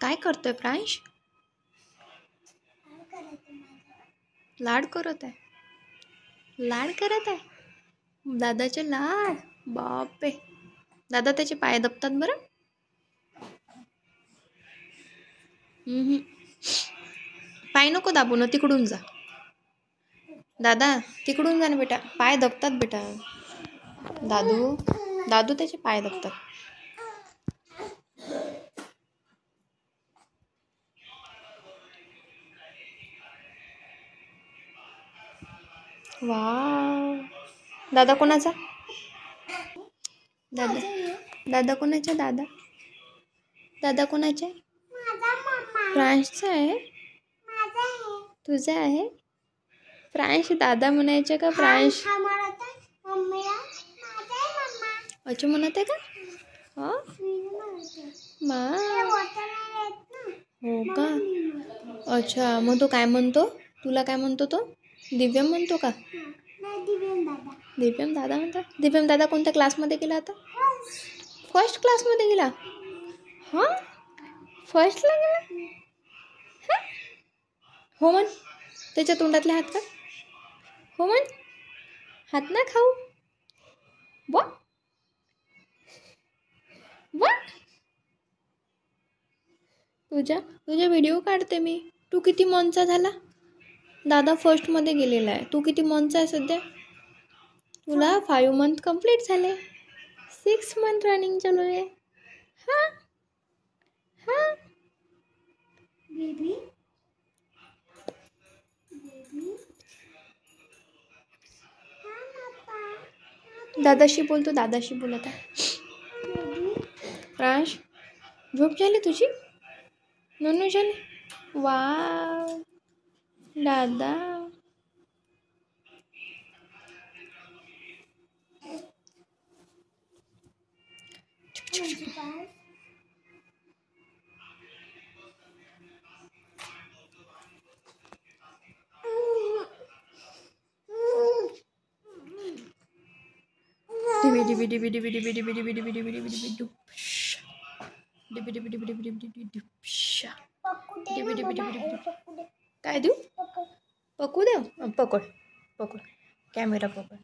काय करतोय प्रांश? लाड करत आहे. लाड करत आहे दादाचे लाड. बापे, दादा त्याचे पाय दबतात बरं. पाय नको दाबू ना, तिकडून जा दादा, तिकडून जा ना बेटा. पाय दबतात बेटा. दादू दादू त्याचे पाय दबतात. वाव, दादा कोणाचा? दादा दादा कोणाचा? दादा दादा कोणाचा आहे? प्रांशचा आहे. तुझा आहे. प्रांश दादा म्हणायचे का? प्रांश अच्छा म्हणत आहे का? हा मा, हो का? अच्छा, मग तो काय म्हणतो? तुला काय म्हणतो तो? दिव्यम म्हणतो का? दिव्यम दादा म्हणतो. दिव्यम दादा कोणत्या क्लासमध्ये गेला आता? फर्स्ट क्लासमध्ये गेला. हां, फर्स्टला गेला. हां, हो म्हण. त्याच्या तोंडातले हात का? हो म्हण. हात ना खाऊ. वा वा, तुझ्या व्हिडिओ काढते मी. तू किती मंथचा झाला? दादा फर्स्टमध्ये गेलेला आहे. तू किती मंथचा आहे सध्या? तुला 5 मंथ कंप्लीट झाले. 6 मंथ रनिंग चालू आहे. हां हां बेबी, दादाशी बोलतो. दादाशी बोलत आहे. प्रांश, झोप झाली तुझी? नोनू झाली. वाव दादा, डिबी डिबी डिबी डिबी डिबी डिबी डिबी डिबी डिबी डिबी डिबी डुप्शा, डिबी डिबी डिबी डिबी डिबी डिबी डुप्शा, डिबी डिबी डिबी डिबी. काय देऊ? पकू देव. पकड पकड, कॅमेरा पकड.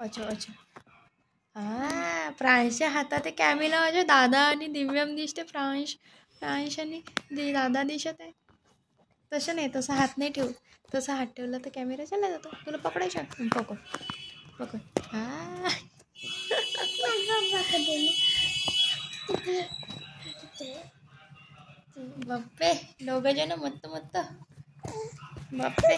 अच्छा अच्छा. हा, प्रांशच्या हातात आहे कॅमेरा. माझ्या दादा आणि दिव्यम दिसते. प्रांश आणि दादा दिसत आहे. तसं नाही, तसा हात नाही ठेवू. तसा हात ठेवला तर कॅमेरा चालला जातो. तुला पकडायचा. पकड पकड. हा बाप्पे, दोघं जण मत्त मत्त. बाप्पे.